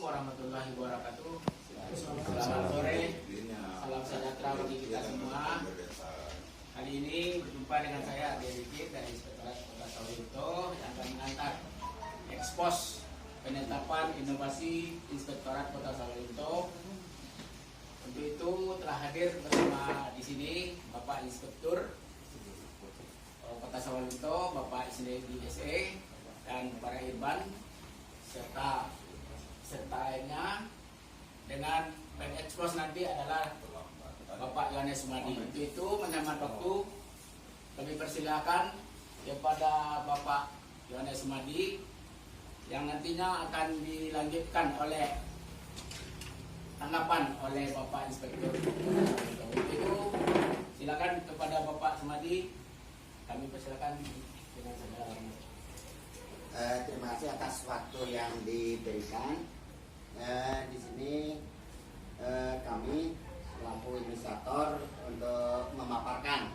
warahmatullahi wabarakatuh. Selamat sore, salam sejahtera bagi kita semua. Kali ini berjumpa dengan saya Ade Dikit dari Inspektorat Kota Sawalunto yang akan mengangkat ekspos penetapan inovasi Inspektorat Kota Sawalunto. Untuk itu telah hadir bersama di sini Bapak Inspektur Kota Sawalunto, Bapak Isnedi SE dan para Irban serta lainnya. Dengan pen expose nanti adalah Bapak Yohanes Sumadi. Untuk itu menyamar waktu, kami persilakan kepada Bapak Yohanes Sumadi yang nantinya akan dilanjutkan oleh tanggapan oleh Bapak Inspektur. Untuk itu silakan kepada Bapak Sumadi, kami persilakan dengan segala hormat. Terima kasih atas waktu yang diberikan. Di sini kami selaku inisiator untuk memaparkan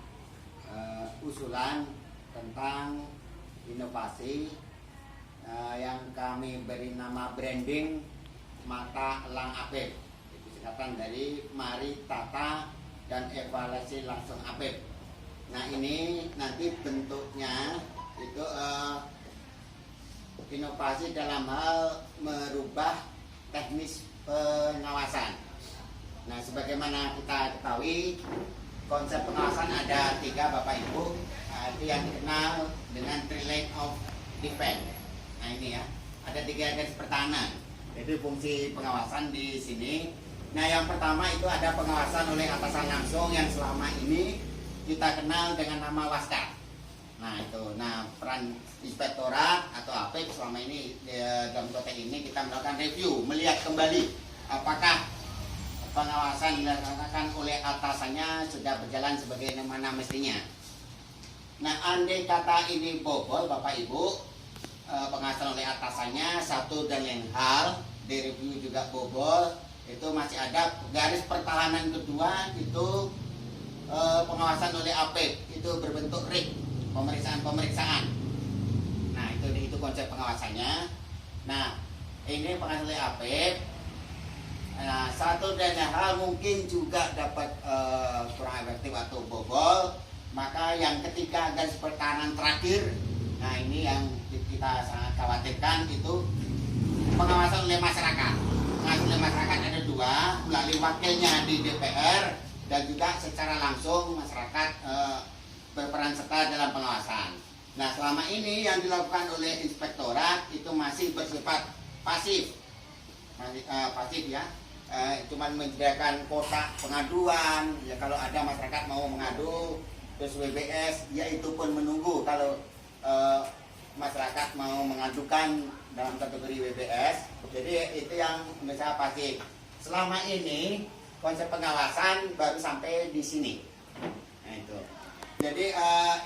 usulan tentang inovasi yang kami beri nama branding Mata Elang Apip. Itu singkatan dari Mari Tata dan Evaluasi Langsung Apip. Nah, ini nanti bentuknya itu inovasi dalam hal merubah teknis pengawasan. Nah, sebagaimana kita ketahui, konsep pengawasan ada 3 Bapak Ibu. Itu yang dikenal dengan three line of defense. Nah, ini ya, ada 3 garis pertahanan. Itu fungsi pengawasan di sini. Nah, yang pertama itu ada pengawasan oleh atasan langsung yang selama ini kita kenal dengan nama Waskar. Nah, itu. Nah, peran inspektorat atau APIP selama ini dalam konteks ini kita melakukan review, melihat kembali apakah pengawasan dilaksanakan oleh atasannya sudah berjalan sebagaimana mestinya. Nah, andai kata ini bobol, Bapak Ibu, pengawasan oleh atasannya satu dan lain hal, di review juga bobol, itu masih ada garis pertahanan kedua itu pengawasan oleh APIP, itu berbentuk RIK, pemeriksaan. Nah, itu konsep pengawasannya. Nah, ini pengawasan oleh APIP. Nah, satu dan lain hal mungkin juga dapat kurang efektif atau bobol. Maka yang ketiga garis pertahanan terakhir, nah ini yang kita sangat khawatirkan, itu pengawasan oleh masyarakat. Pengawasan oleh masyarakat ada 2, melalui wakilnya di DPR dan juga secara langsung masyarakat berperan serta dalam pengawasan. Nah, selama ini yang dilakukan oleh inspektorat itu masih bersifat pasif, pasif ya. Cuman menyediakan kotak pengaduan. Ya, kalau ada masyarakat mau mengadu terus WBS, ya itu pun menunggu kalau masyarakat mau mengadukan dalam kategori WBS. Jadi itu yang misalnya pasif. Selama ini konsep pengawasan baru sampai di sini. Nah, itu. Jadi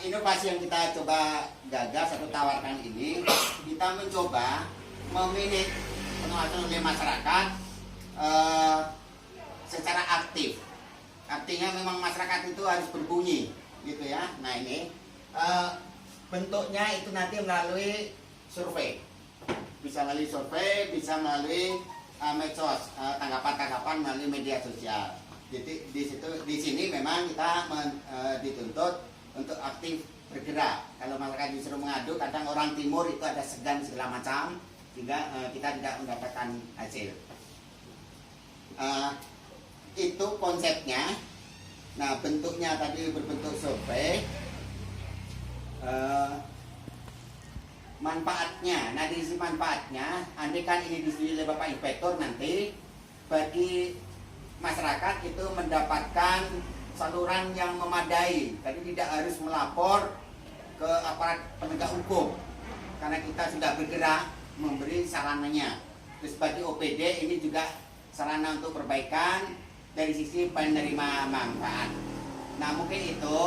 inovasi yang kita coba gagas atau tawarkan ini, kita mencoba memilih pengawasan oleh masyarakat secara aktif. Artinya memang masyarakat itu harus berbunyi, gitu ya. Nah, ini bentuknya itu nanti melalui survei, bisa melalui survei, bisa melalui medsos, tanggapan-tanggapan melalui media sosial. Jadi di sini memang kita dituntut untuk aktif bergerak. Kalau masyarakat disuruh mengadu, kadang orang timur itu ada segan segala macam, sehingga kita tidak mendapatkan hasil. Itu konsepnya. Nah, bentuknya tadi berbentuk survei. Manfaatnya, nah di sisi manfaatnya, andai kan ini disetujui oleh Bapak Inspektur, nanti bagi masyarakat itu mendapatkan saluran yang memadai. Tadi tidak harus melapor ke aparat penegak hukum karena kita sudah bergerak memberi sarananya. Terus bagi OPD ini juga sarana untuk perbaikan dari sisi penerima manfaat. Nah, mungkin itu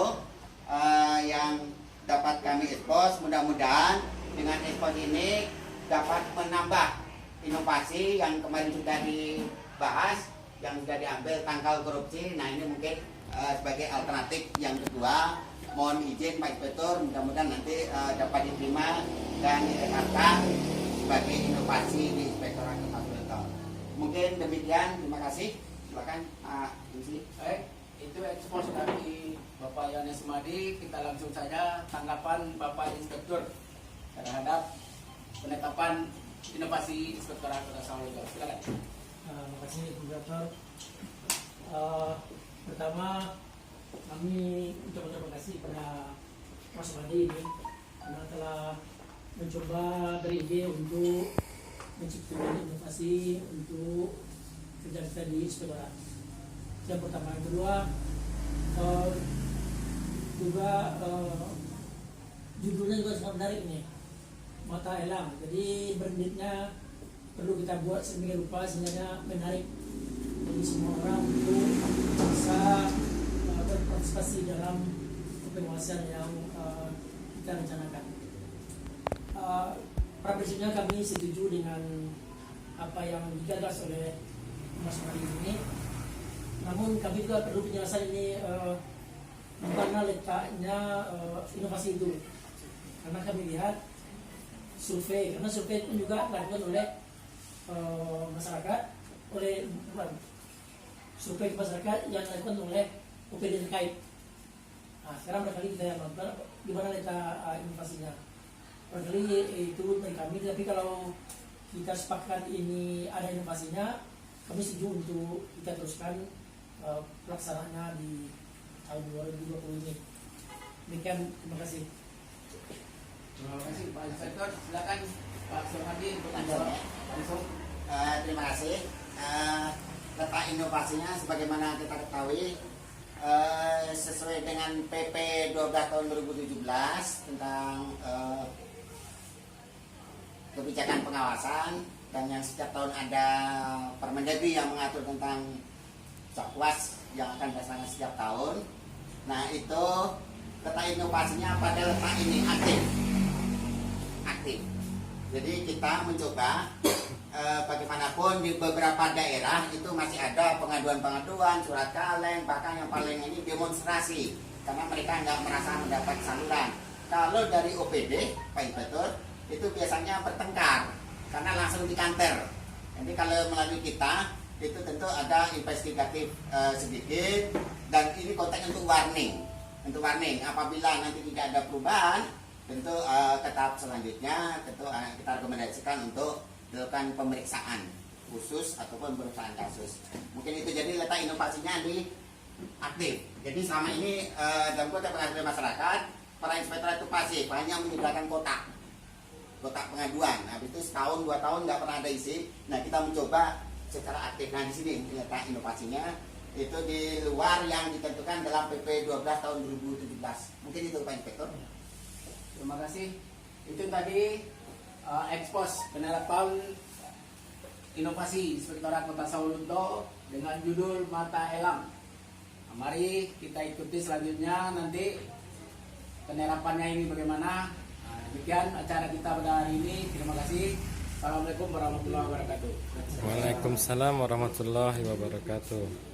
yang dapat kami expose. Mudah-mudahan dengan expose ini dapat menambah inovasi yang kemarin sudah dibahas, yang sudah diambil tangkal korupsi. Nah, ini mungkin sebagai alternatif yang kedua. Mohon izin Pak Inspektur, mudah-mudahan nanti dapat diterima dan diterapkan sebagai inovasi di Inspektorat Kota Sawalunto. mungkin demikian. Terima kasih. Silakan MC. Baik, itu ekspos dari Bapak Yohanes Sumadi. Kita langsung saja tanggapan Bapak Inspektur terhadap penetapan inovasi Inspektorat Kota Sawalunto. Silakan. Terima kasih Moderator. Pertama kami ucapkan terima kasih kepada Mas Sumadi ini karena telah mencoba beride untuk menciptakan inovasi untuk kerja kita di Inspektorat. Yang pertama, yang kedua juga judulnya juga sangat menarik ini, Mata Elang. Jadi brandingnya perlu kita buat sedemikian rupa sehingga menarik bagi semua orang untuk bisa berpartisipasi dalam pengawasan yang kita rencanakan. Pada prinsipnya kami setuju dengan apa yang digagas oleh Mas Mari ini. Namun kami juga perlu penjelasan ini di mana letaknya inovasi itu. Karena kami lihat survei, karena survei itu juga dilakukan oleh masyarakat, survei masyarakat yang dilakukan oleh OPD terkait. Nah, sekarang barangkali kita yang nonton gimana letak inovasinya. Barangkali itu dari kami, tapi kalau kita sepakat ini ada inovasinya, kami setuju untuk kita teruskan pelaksanaannya di tahun 2020 ini. Demikian, terima kasih. Terima kasih Pak Inspektur. Silakan Pak Sumadi untuk menjawab langsung. Terima kasih. Letak inovasinya sebagaimana kita ketahui sesuai dengan PP 12 tahun 2017 tentang kebijakan pengawasan, dan yang setiap tahun ada Permendagri yang mengatur tentang Jakwas yang akan dilaksanakan setiap tahun. Nah, itu letak inovasinya pada letak ini aktif. Jadi kita mencoba bagaimanapun di beberapa daerah itu masih ada pengaduan-pengaduan, surat kaleng, bahkan yang paling ini demonstrasi karena mereka nggak merasa mendapat saluran. Kalau dari OPD, Pak Inspektur, itu biasanya bertengkar karena langsung di kantor. Jadi kalau melalui kita itu tentu ada investigatif sedikit, dan ini konteks untuk warning. Apabila nanti tidak ada perubahan, tentu ke tahap selanjutnya tentu kita rekomendasikan untuk dilakukan pemeriksaan khusus ataupun pemeriksaan kasus. Mungkin itu jadi letak inovasinya di aktif. Jadi selama ini dalam konteks pengaduan masyarakat, para inspektor itu pasif, hanya menyediakan kotak pengaduan. Habis itu setahun 2 tahun nggak pernah ada isi. Nah, kita mencoba secara aktif. Nah, di sini letak inovasinya itu di luar yang ditentukan dalam PP 12 tahun 2017. Mungkin itu Pak Inspektur. Terima kasih. Itu tadi ekspos penerapan inovasi Inspektorat Kota Sawalunto dengan judul Mata Elang. Nah, mari kita ikuti selanjutnya nanti penerapannya ini bagaimana. Nah, demikian acara kita pada hari ini. Terima kasih. Assalamualaikum warahmatullahi wabarakatuh. Waalaikumsalam warahmatullahi wabarakatuh.